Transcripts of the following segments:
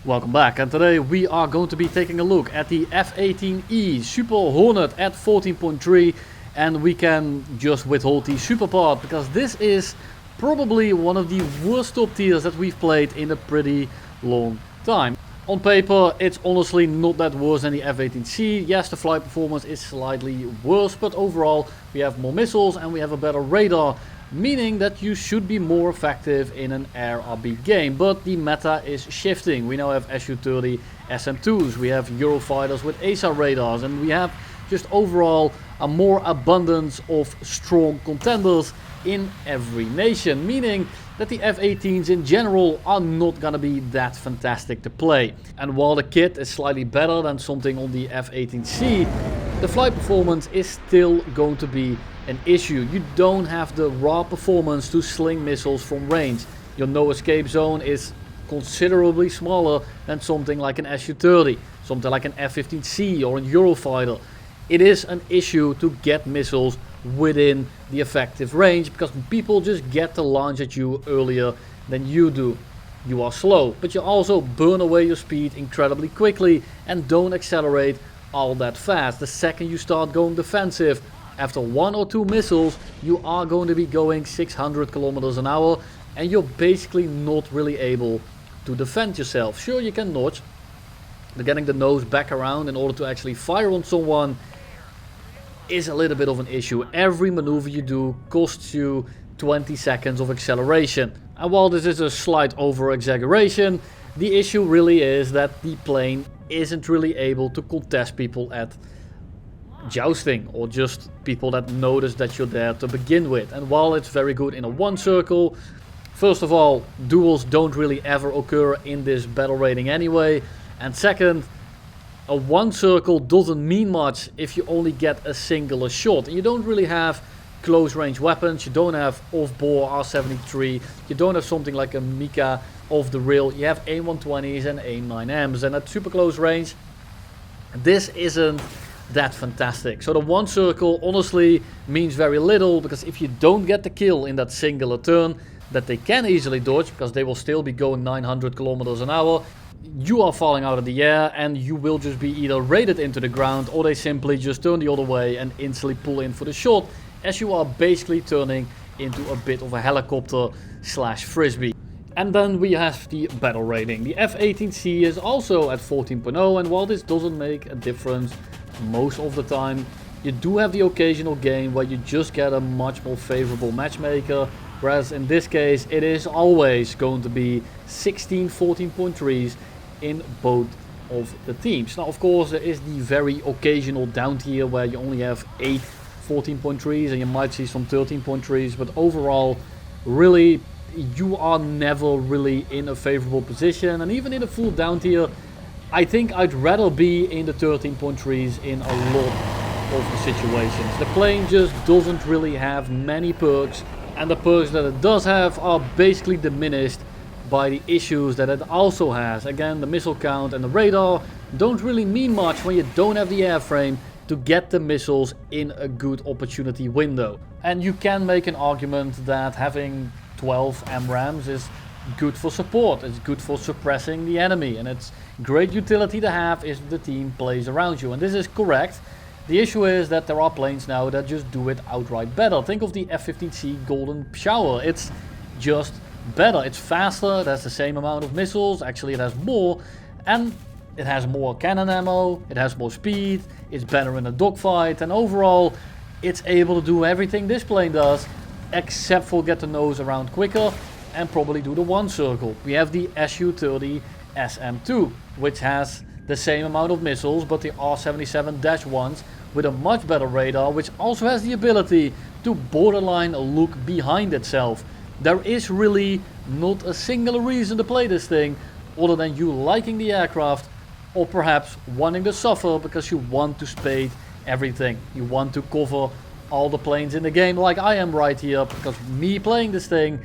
Welcome back, and today we are going to be taking a look at the F-18E Super Hornet at 14.3, and we can just withhold the super part because this is probably one of the worst top tiers that we've played in a pretty long time. On paper it's honestly not that worse than the F-18C. Yes, the flight performance is slightly worse, but overall we have more missiles and we have a better radar, meaning that you should be more effective in an air RB game. But the meta is shifting. We now have Su-30 SM2s, we have Eurofighters with ASA radars, and we have just overall a more abundance of strong contenders in every nation, meaning that the F-18s in general are not gonna be that fantastic to play. And while the kit is slightly better than something on the F-18C, the flight performance is still going to be an issue. You don't have the raw performance to sling missiles from range. Your no escape zone is considerably smaller than something like an Su-30, something like an F-15C or an Eurofighter. It is an issue to get missiles within the effective range because people just get to launch at you earlier than you do. You are slow, but you also burn away your speed incredibly quickly and don't accelerate all that fast. The second you start going defensive, after one or two missiles, you are going to be going 600 kilometers an hour and you're basically not really able to defend yourself. Sure, you can notch, but getting the nose back around in order to actually fire on someone is a little bit of an issue. Every maneuver you do costs you 20 seconds of acceleration. And while this is a slight over-exaggeration, the issue really is that the plane isn't really able to contest people at jousting or just people that notice that you're there to begin with. And while it's very good in a one circle, first of all, duels don't really ever occur in this battle rating anyway, and second, a one circle doesn't mean much if you only get a singular shot. And you don't really have close range weapons, you don't have off-bore R73, you don't have something like a Mika off the rail. You have AIM-120s and AIM-9Ms, and at super close range this isn't that fantastic. So the one circle honestly means very little, because if you don't get the kill in that singular turn that they can easily dodge, because they will still be going 900 kilometers an hour, you are falling out of the air and you will just be either raided into the ground, or they simply just turn the other way and instantly pull in for the shot, as you are basically turning into a bit of a helicopter slash frisbee. And then we have the battle rating. The F-18C is also at 14.0, and while this doesn't make a difference most of the time, you do have the occasional game where you just get a much more favorable matchmaker, whereas in this case it is always going to be 16 14.3s in both of the teams. Now of course there is the very occasional down tier where you only have 8 14.3s and you might see some 13.3s, but overall really you are never really in a favorable position. And even in a full down tier, I think I'd rather be in the 13.3s in a lot of the situations. The plane just doesn't really have many perks, and the perks that it does have are basically diminished by the issues that it also has. Again, the missile count and the radar don't really mean much when you don't have the airframe to get the missiles in a good opportunity window. And you can make an argument that having 12 MRAMs is good for support, it's good for suppressing the enemy, and it's great utility to have if the team plays around you, and this is correct. The issue is that there are planes now that just do it outright better. Think of the F-15C Golden Shower. It's just better, it's faster, it has the same amount of missiles, actually it has more, and it has more cannon ammo, it has more speed, it's better in a dogfight, and overall it's able to do everything this plane does except for get the nose around quicker and probably do the one circle. We have the Su-30 SM2, which has the same amount of missiles, but the R77-1s with a much better radar, which also has the ability to borderline look behind itself. There is really not a single reason to play this thing other than you liking the aircraft, or perhaps wanting to suffer because you want to spade everything. You want to cover all the planes in the game like I am right here, because me playing this thing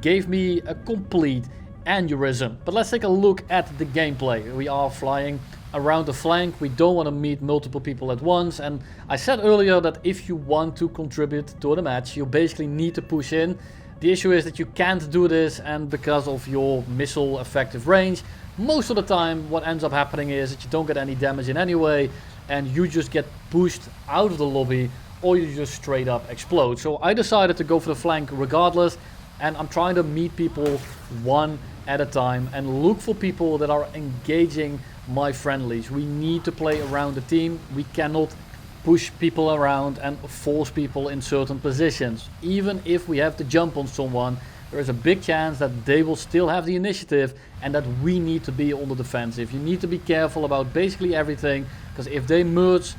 gave me a complete aneurysm. But let's take a look at the gameplay. We are flying around the flank, we don't want to meet multiple people at once, and I said earlier that if you want to contribute to the match you basically need to push in. The issue is that you can't do this, and because of your missile effective range Most of the time what ends up happening is that you don't get any damage in any way, and you just get pushed out of the lobby, or you just straight up explode. So I decided to go for the flank regardless, and I'm trying to meet people one at a time and look for people that are engaging my friendlies. We need to play around the team. We cannot push people around and force people in certain positions. Even if we have to jump on someone, there is a big chance that they will still have the initiative and that we need to be on the defensive. You need to be careful about basically everything, because if they merge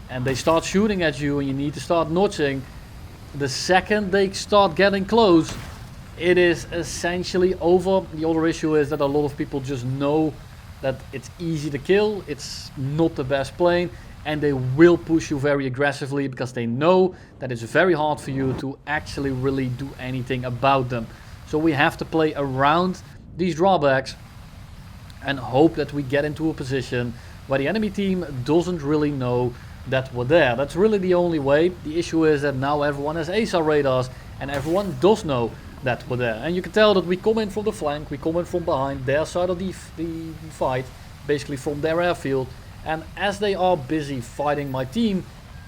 and they start shooting at you and you need to start notching, the second they start getting close, it is essentially over. The other issue is that a lot of people just know that it's easy to kill, it's not the best plane, and they will push you very aggressively because they know that it's very hard for you to actually really do anything about them. So we have to play around these drawbacks and hope that we get into a position where the enemy team doesn't really know that we're there. That's really the only way. The issue is that now everyone has ASAR radars and everyone does know that we're there. And you can tell that we come in from the flank, we come in from behind their side of the fight, basically from their airfield. And as they are busy fighting my team,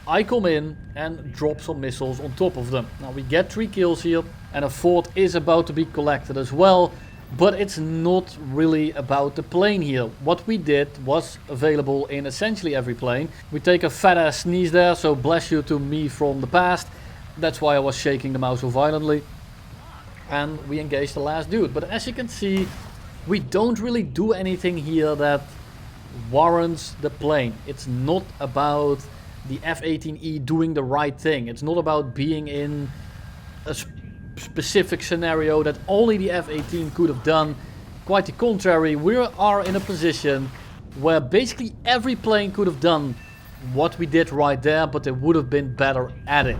I come in and drop some missiles on top of them. Now we get 3 kills here, and a 4th is about to be collected as well. But it's not really about the plane here. What we did was available in essentially every plane. We take a fat ass sneeze there, so bless you to me from the past. That's why I was shaking the mouse so violently. And we engage the last dude. But as you can see, we don't really do anything here that warrants the plane. It's not about the F-18E doing the right thing. It's not about being in a specific scenario that only the F-18 could have done. Quite the contrary, we are in a position where basically every plane could have done what we did right there, but they would have been better at it.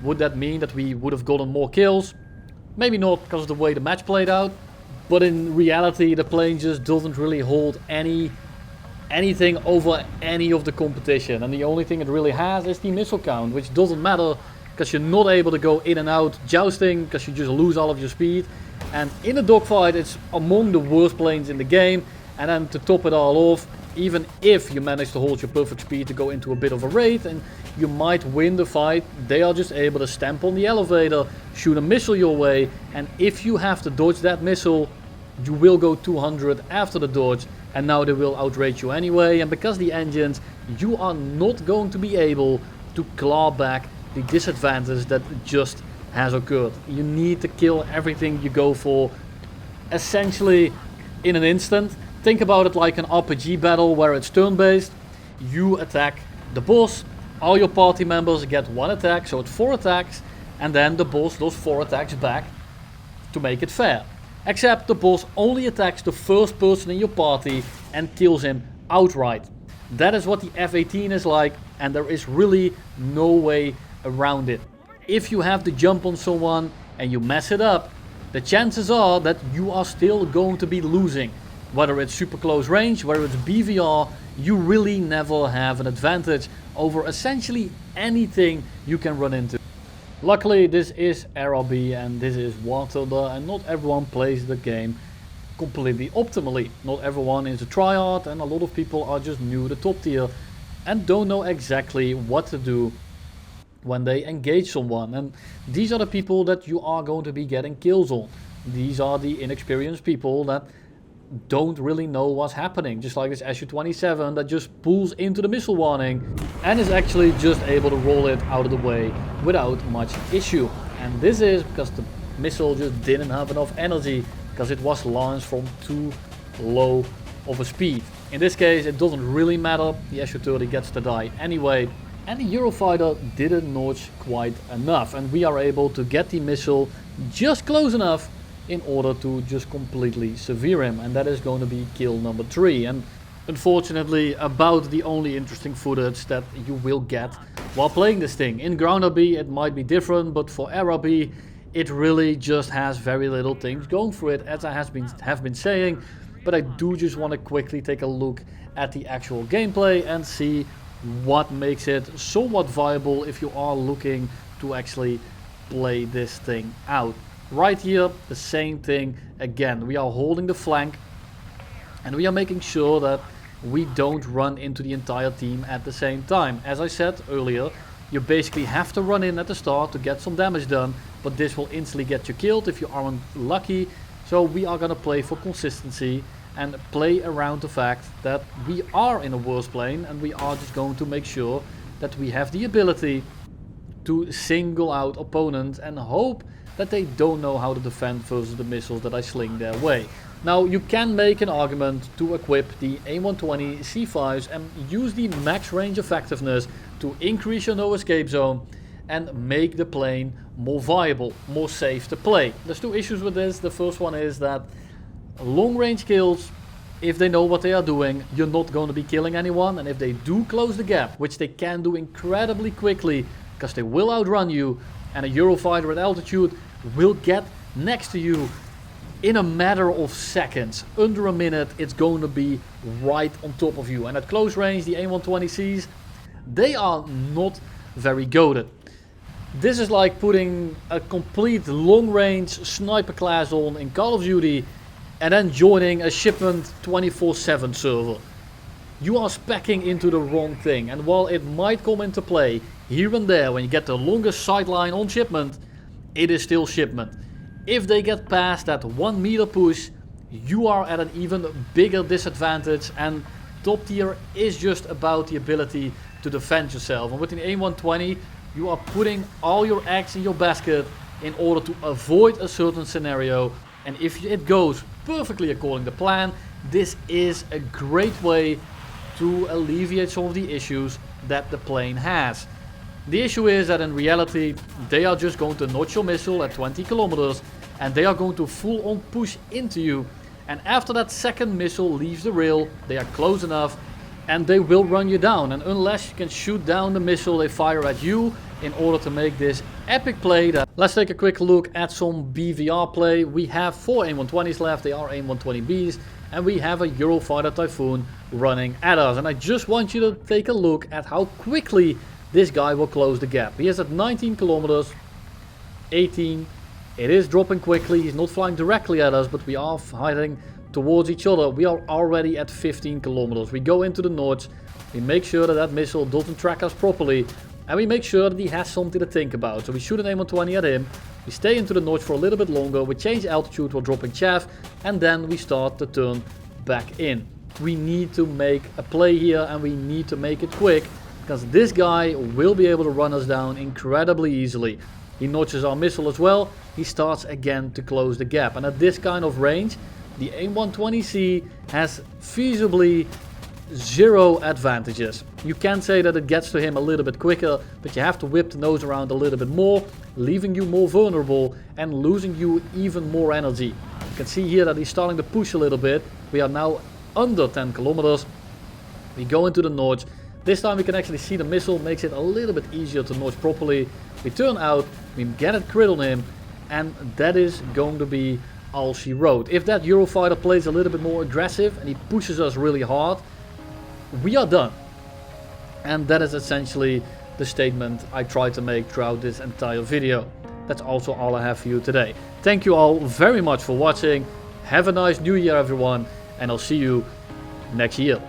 Would that mean that we would have gotten more kills? Maybe not, because of the way the match played out, but in reality the plane just doesn't really hold anything over any of the competition, and the only thing it really has is the missile count, which doesn't matter because you're not able to go in and out jousting because you just lose all of your speed. And in a dogfight it's among the worst planes in the game. And then to top it all off, even if you manage to hold your perfect speed to go into a bit of a raid and you might win the fight, they are just able to stamp on the elevator, shoot a missile your way, and if you have to dodge that missile, you will go 200 after the dodge, and now they will outrate you anyway. And because the engines, you are not going to be able to claw back the disadvantage that just has occurred. You need to kill everything you go for essentially in an instant. Think about it like an RPG battle where it's turn-based. You attack the boss, all your party members get 1 attack, so it's 4 attacks, and then the boss does 4 attacks back to make it fair. Except the boss only attacks the first person in your party and kills him outright. That is what the F-18 is like, and there is really no way around it. If you have to jump on someone and you mess it up, the chances are that you are still going to be losing. Whether it's super close range, whether it's BVR, you really never have an advantage over essentially anything you can run into. Luckily this is RRB and this is War Thunder, and not everyone plays the game completely optimally. Not everyone is a tryhard, and a lot of people are just new to top tier and don't know exactly what to do when they engage someone. And these are the people that you are going to be getting kills on. These are the inexperienced people that don't really know what's happening, just like this Su-27 that just pulls into the missile warning and is actually just able to roll it out of the way without much issue. And this is because the missile just didn't have enough energy because it was launched from too low of a speed. In this case it doesn't really matter, the Su-30 gets to die anyway, and the Eurofighter didn't notch quite enough, and we are able to get the missile just close enough in order to just completely severe him, and that is going to be kill number 3. And unfortunately about the only interesting footage that you will get while playing this thing. In Ground RB it might be different, but for RRB it really just has very little things going for it, as I have been saying. But I do just want to quickly take a look at the actual gameplay and see what makes it somewhat viable if you are looking to actually play this thing out. Right here, the same thing again. We are holding the flank And we are making sure that we don't run into the entire team at the same time. As I said earlier, you basically have to run in at the start to get some damage done, but this will instantly get you killed if you aren't lucky. So we are gonna play for consistency and play around the fact that we are in a worse plane, and we are just going to make sure that we have the ability to single out opponents and hope that they don't know how to defend versus the missiles that I sling their way. Now you can make an argument to equip the A-120 C5s and use the max range effectiveness to increase your no escape zone and make the plane more viable, more safe to play. There's two issues with this. The first one is that long range kills, if they know what they are doing, you're not going to be killing anyone, and if they do close the gap, which they can do incredibly quickly because they will outrun you, and a Eurofighter at altitude will get next to you in a matter of seconds. Under a minute it's going to be right on top of you. And at close range the A-120Cs, they are not very goated. This is like putting a complete long range sniper class on in Call of Duty and then joining a shipment 24/7 server. You are speccing into the wrong thing, and while it might come into play here and there when you get the longest sideline on shipment, it is still shipment. If they get past that 1 meter push, you are at an even bigger disadvantage, and top tier is just about the ability to defend yourself. And with the A-120, you are putting all your eggs in your basket in order to avoid a certain scenario, and if it goes perfectly according to plan, this is a great way to alleviate some of the issues that the plane has. The issue is that in reality they are just going to notch your missile at 20 kilometers and they are going to full on push into you, and after that second missile leaves the rail they are close enough and they will run you down, and unless you can shoot down the missile they fire at you in order to make this epic play. Let's take a quick look at some BVR play. We have 4 A-120s left, they are A-120Bs, and we have a Eurofighter Typhoon running at us, and I just want you to take a look at how quickly this guy will close the gap. He is at 19 kilometers, 18, it is dropping quickly, he's not flying directly at us, but we are heading towards each other. We are already at 15 kilometers. We go into the notch, we make sure that that missile doesn't track us properly, and we make sure that he has something to think about. So we shoot an A-120 at him, we stay into the notch for a little bit longer, we change altitude while dropping chaff, and then we start the turn back in. We need to make a play here, and we need to make it quick, because this guy will be able to run us down incredibly easily. He notches our missile as well, he starts again to close the gap, and at this kind of range the A-120C has feasibly 0 advantages. You can say that it gets to him a little bit quicker, but you have to whip the nose around a little bit more, leaving you more vulnerable and losing you even more energy. You can see here that he's starting to push a little bit. We are now under 10 kilometers. We go into the notch. This time we can actually see the missile, makes it a little bit easier to notch properly. We turn out, we get it crit on him, and that is going to be all she wrote. If that Eurofighter plays a little bit more aggressive and he pushes us really hard, we are done. And that is essentially the statement I tried to make throughout this entire video. That's also all I have for you today. Thank you all very much for watching. Have a nice new year everyone, and I'll see you next year.